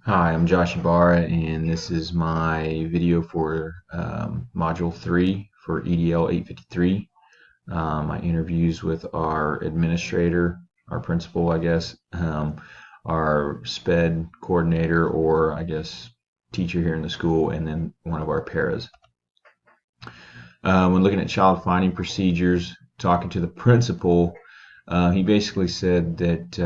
Hi, I'm Josh Ibarra, and this is my video for Module 3 for EDL 853. My interviews with our administrator, our principal, I guess, our SPED coordinator, or I guess teacher here in the school, and then one of our paras. When looking at child finding procedures, talking to the principal, he basically said that,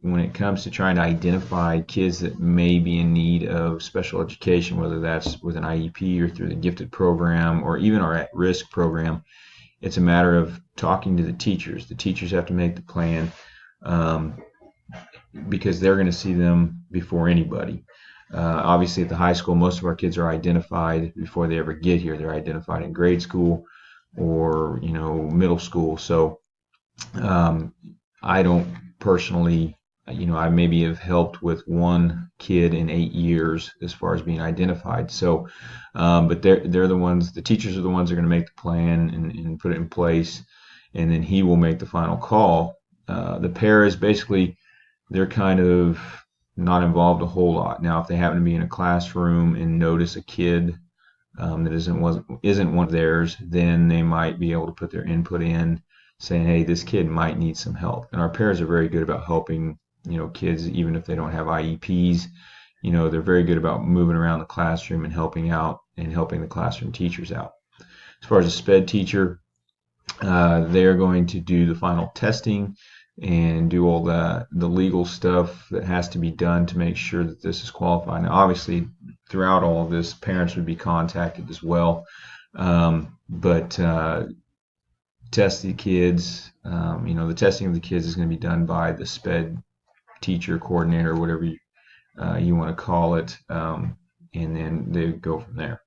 when it comes to trying to identify kids that may be in need of special education, whether that's with an IEP or through the gifted program or even our at-risk program, it's a matter of talking to the teachers. The teachers have to make the plan um, because they're going to see them before anybody. Obviously, at the high school, most of our kids are identified before they ever get here. They're identified in grade school or middle school. So I don't personally, I maybe have helped with one kid in 8 years as far as being identified. So, but they're the ones. The teachers are the ones that are going to make the plan and put it in place, and then he will make the final call. The paras basically they're kind of not involved a whole lot. Now, if they happen to be in a classroom and notice a kid that isn't one of theirs, then they might be able to put their input in, saying, "Hey, this kid might need some help." And our parents are very good about helping, kids even if they don't have IEPs. They're very good about moving around the classroom and helping out and helping the classroom teachers out. As far as a SPED teacher, they're going to do the final testing and do all the legal stuff that has to be done to make sure that this is qualified. Now, obviously, throughout all of this, parents would be contacted as well. But test the kids. The testing of the kids is going to be done by the SPED teacher, coordinator, whatever you want to call it, and then they go from there.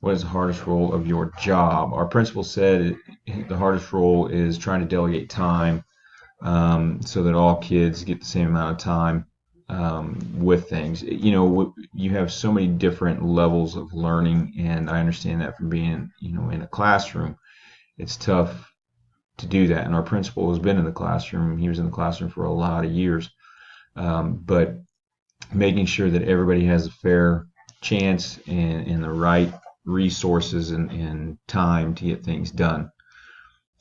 What is the hardest role of your job? Our principal said the hardest role is trying to delegate time so that all kids get the same amount of time with things. You have so many different levels of learning, and I understand that from being, in a classroom. It's tough to do that. And our principal has been in the classroom. He was in the classroom for a lot of years. But making sure that everybody has a fair chance and the right resources and time to get things done.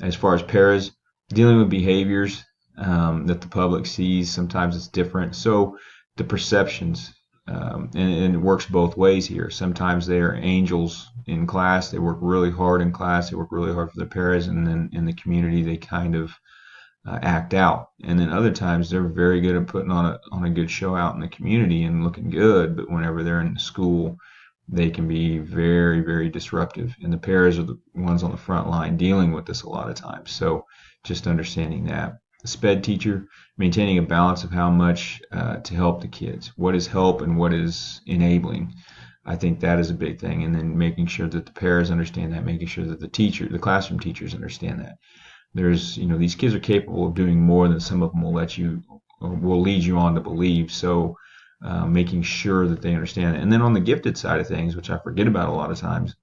As far as paras, dealing with behaviors that the public sees, sometimes it's different. So the perceptions, and it works both ways here. Sometimes they are angels in class. They work really hard in class. They work really hard for their paras, and then in the community they kind of act out. And then other times they're very good at putting on a good show out in the community and looking good. But whenever they're in school, they can be very, very disruptive. And the paras are the ones on the front line dealing with this a lot of times. So just understanding that. The SPED teacher, maintaining a balance of how much to help the kids. What is help and what is enabling? I think that is a big thing. And then making sure that the paras understand that, making sure that the classroom teachers understand that. These kids are capable of doing more than some of them will lead you on to believe. So making sure that they understand it. And then on the gifted side of things, which I forget about a lot of times,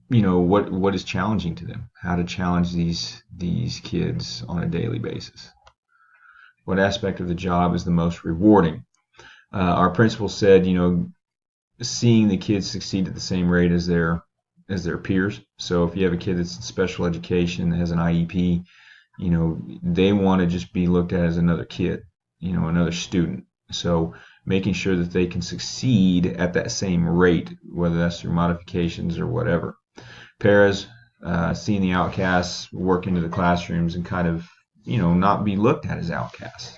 what is challenging to them? How to challenge these kids on a daily basis? What aspect of the job is the most rewarding? Our principal said, seeing the kids succeed at the same rate as their peers. So if you have a kid that's in special education that has an IEP, they want to just be looked at as another kid, another student. So making sure that they can succeed at that same rate, whether that's through modifications or whatever. Paras, seeing the outcasts work into the classrooms and kind of, not be looked at as outcasts.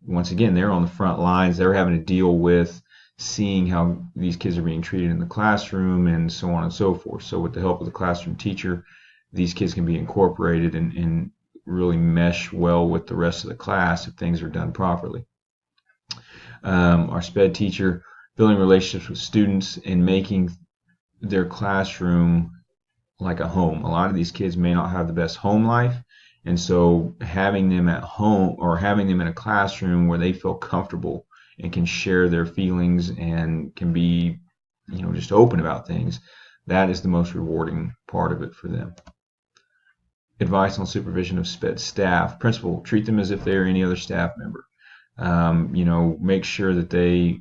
Once again, they're on the front lines. They're having to deal with seeing how these kids are being treated in the classroom and so on and so forth. So with the help of the classroom teacher, these kids can be incorporated and really mesh well with the rest of the class if things are done properly. Our SPED teacher, building relationships with students and making their classroom like a home. A lot of these kids may not have the best home life, and so having them at home or having them in a classroom where they feel comfortable and can share their feelings and can be, just open about things, that is the most rewarding part of it for them. advice on supervision of SPED staff. Principal, treat them as if they are any other staff member. Make sure that they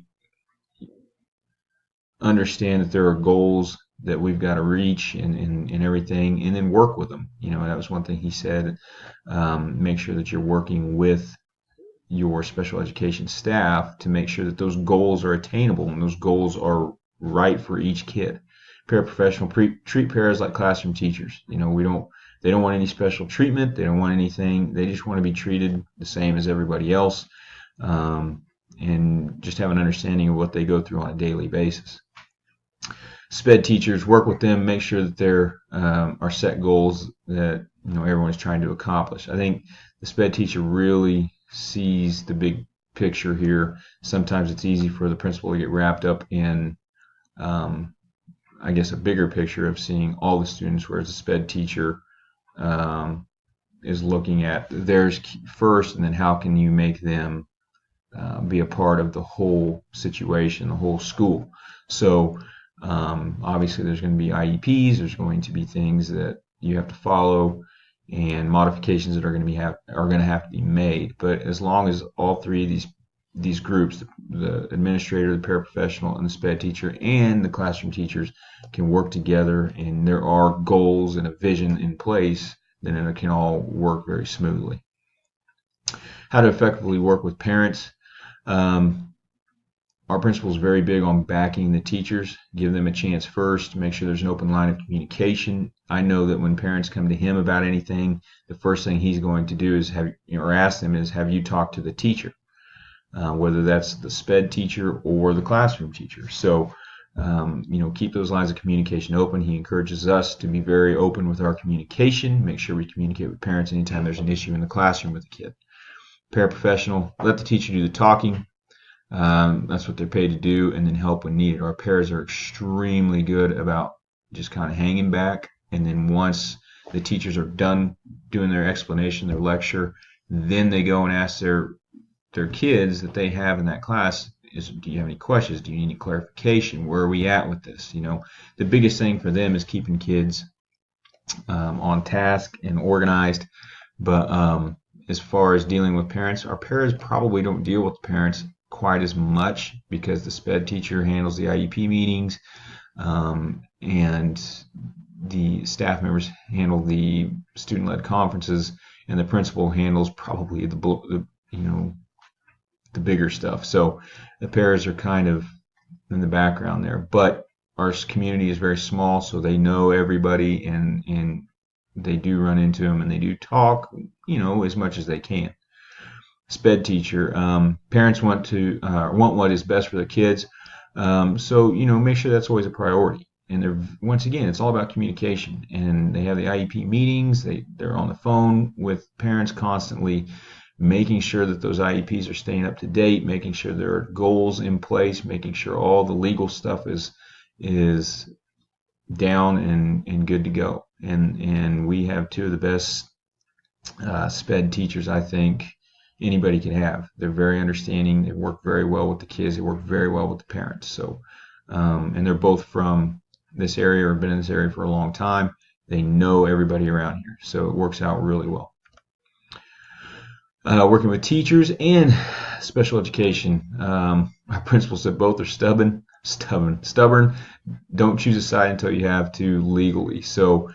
understand that there are goals that we've got to reach and everything, and then work with them. That was one thing he said. Make sure that you're working with your special education staff to make sure that those goals are attainable and those goals are right for each kid. Paraprofessional, treat paras like classroom teachers. They don't want any special treatment. They don't want anything. They just want to be treated the same as everybody else, and just have an understanding of what they go through on a daily basis. SPED teachers, work with them, make sure that there are set goals that everyone is trying to accomplish. I think the SPED teacher really sees the big picture here. Sometimes it's easy for the principal to get wrapped up in, I guess, a bigger picture of seeing all the students, whereas the SPED teacher is looking at theirs first, and then how can you make them be a part of the whole situation, the whole school. So obviously there's going to be IEPs, there's going to be things that you have to follow, and modifications that are going to have to be made. But as long as all three of these groups, the administrator, the paraprofessional, and the SPED teacher, and the classroom teachers can work together, and there are goals and a vision in place, then it can all work very smoothly. How to effectively work with parents. Our principal is very big on backing the teachers, give them a chance first, make sure there's an open line of communication. I know that when parents come to him about anything, the first thing he's going to do is ask them is, have you talked to the teacher? Whether that's the SPED teacher or the classroom teacher. So, keep those lines of communication open. He encourages us to be very open with our communication, make sure we communicate with parents anytime there's an issue in the classroom with the kid. Paraprofessional, let the teacher do the talking. That's what they're paid to do, and then help when needed. Our paras are extremely good about just kind of hanging back, and then once the teachers are done doing their explanation, their lecture, then they go and ask their kids that they have in that class, do you have any questions? Do you need any clarification? Where are we at with this? The biggest thing for them is keeping kids on task and organized. But as far as dealing with parents, our paras probably don't deal with the parents quite as much because the SPED teacher handles the IEP meetings, and the staff members handle the student-led conferences, and the principal handles probably the bigger stuff. So the paras are kind of in the background there, but our community is very small, so they know everybody, and they do run into them, and they do talk, as much as they can. SPED teacher, parents want what is best for their kids, so make sure that's always a priority. And once again, it's all about communication, and they have the IEP meetings, they're on the phone with parents constantly, making sure that those IEPs are staying up to date, making sure there are goals in place, making sure all the legal stuff is down and good to go. And we have two of the best SPED teachers I think anybody can have. They're very understanding. They work very well with the kids. They work very well with the parents. So, and they're both from this area or been in this area for a long time. They know everybody around here, so it works out really well. Working with teachers and special education. Our principal said both are stubborn. Don't choose a side until you have to legally. So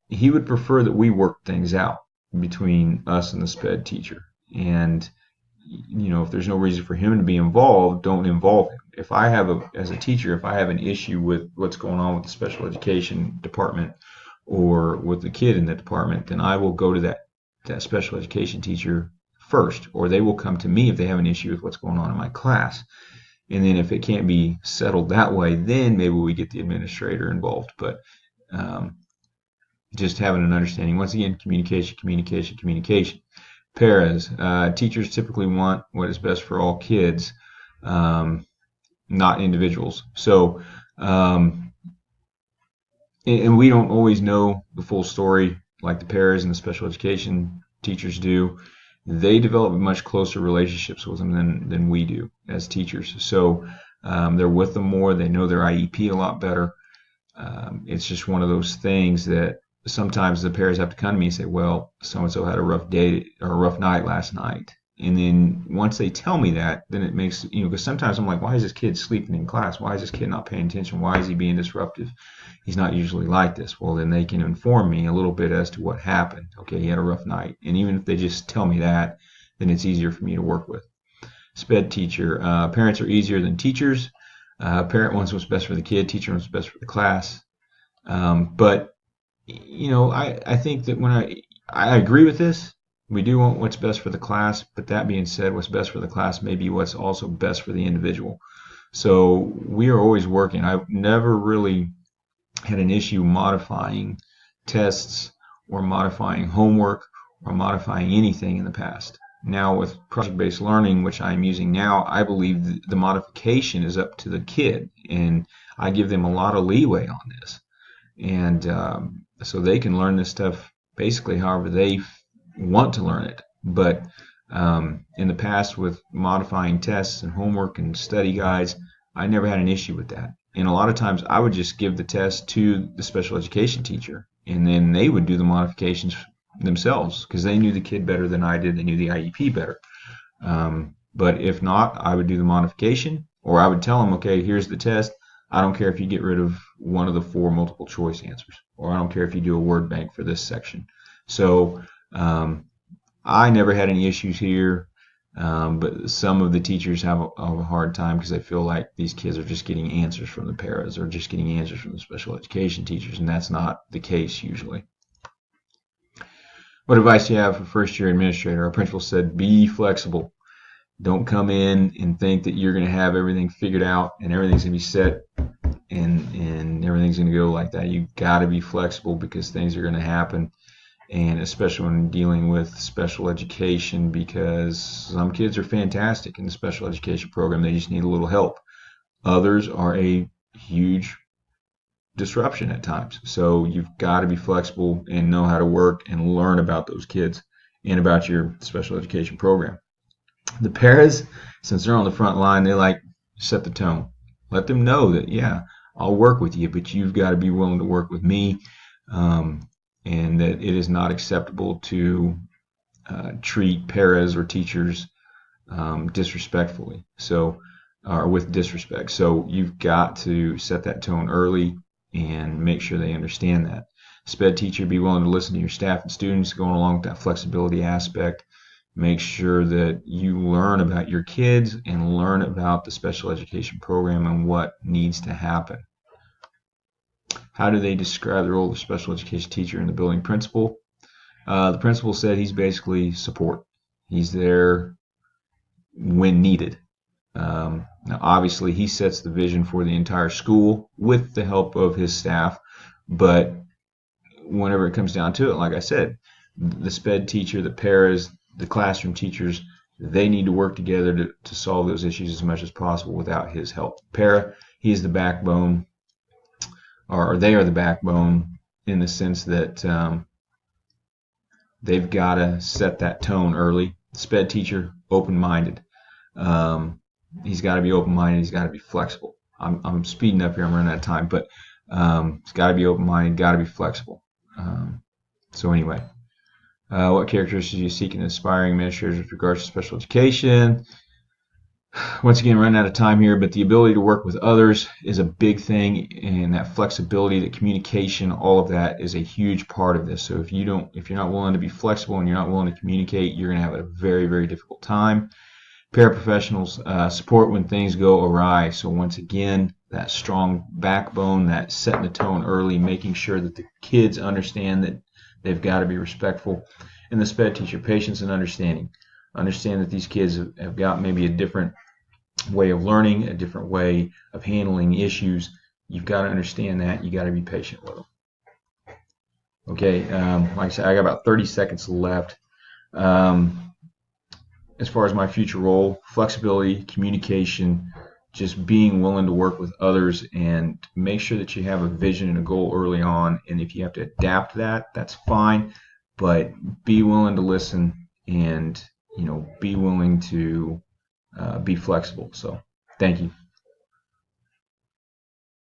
he would prefer that we work things out between us and the SPED teacher. And if there's no reason for him to be involved, don't involve him. If I have as a teacher, if I have an issue with what's going on with the special education department or with the kid in that department, then I will go to that special education teacher first, or they will come to me if they have an issue with what's going on in my class. And then if it can't be settled that way, then maybe we get the administrator involved. But just having an understanding, once again, communication. Paras, teachers typically want what is best for all kids, not individuals. So, and we don't always know the full story like the paras and the special education teachers do. They develop much closer relationships with them than we do as teachers. So they're with them more. They know their IEP a lot better. It's just one of those things that sometimes the parents have to come to me and say, well, so-and-so had a rough day or a rough night last night. And then once they tell me that, then it makes, because sometimes I'm like, why is this kid sleeping in class? Why is this kid not paying attention? Why is he being disruptive? He's not usually like this. Well, then they can inform me a little bit as to what happened. Okay, he had a rough night. And even if they just tell me that, then it's easier for me to work with. SPED teacher. Parents are easier than teachers. Parent wants what's best for the kid. Teacher wants what's best for the class. But I think that when I agree with this, we do want what's best for the class, but that being said, what's best for the class may be what's also best for the individual. So we are always working. I've never really had an issue modifying tests or modifying homework or modifying anything in the past. Now with project-based learning, which I'm using now, I believe the modification is up to the kid, and I give them a lot of leeway on this. And so they can learn this stuff basically however they want to learn it. But in the past, with modifying tests and homework and study guides, I never had an issue with that. And a lot of times I would just give the test to the special education teacher, and then they would do the modifications themselves because they knew the kid better than I did. They knew the IEP better. But if not, I would do the modification, or I would tell them, okay, here's the test. I don't care if you get rid of one of the 4 multiple choice answers, or I don't care if you do a word bank for this section. So I never had any issues here, but some of the teachers have a hard time because they feel like these kids are just getting answers from the paras or just getting answers from the special education teachers, and that's not the case usually. What advice do you have for first-year administrator? Our principal said, be flexible. Don't come in and think that you're going to have everything figured out and everything's going to be set and everything's going to go like that. You've got to be flexible because things are going to happen, and especially when dealing with special education, because some kids are fantastic in the special education program. They just need a little help. Others are a huge disruption at times. So you've got to be flexible and know how to work and learn about those kids and about your special education program. The paras, since they're on the front line, they like set the tone. Let them know that, yeah, I'll work with you, but you've got to be willing to work with me, and that it is not acceptable to treat paras or teachers disrespectfully, or with disrespect. So you've got to set that tone early and make sure they understand that. SPED teacher, be willing to listen to your staff and students, going along with that flexibility aspect. Make sure that you learn about your kids and learn about the special education program and what needs to happen. How do they describe the role of the special education teacher and the building principal? The principal said he's basically support. He's there when needed. Now, obviously, he sets the vision for the entire school with the help of his staff, but whenever it comes down to it, like I said, the SPED teacher, the paras, the classroom teachers, they need to work together to solve those issues as much as possible without his help. Para, he is the backbone, or they are the backbone in the sense that they've got to set that tone early. SPED teacher, open-minded. He's got to be open-minded. He's got to be flexible. I'm speeding up here. I'm running out of time, but he's got to be open-minded. Got to be flexible. So anyway, what characteristics do you seek in aspiring administrators with regards to special education? Once again, running out of time here, but the ability to work with others is a big thing, and that flexibility, that communication, all of that is a huge part of this. So if you're not willing to be flexible and you're not willing to communicate, you're going to have a very, very difficult time. Paraprofessionals, support when things go awry. So once again, that strong backbone, that setting the tone early, making sure that the kids understand that they've got to be respectful. And the SPED teacher, patience and understanding. Understand that these kids have got maybe a different way of learning, a different way of handling issues. You've got to understand that. You got to be patient with them. Okay, like I said, I got about 30 seconds left. As far as my future role, flexibility, communication, just being willing to work with others and make sure that you have a vision and a goal early on. And if you have to adapt that, that's fine. But be willing to listen and be willing to be flexible. So thank you.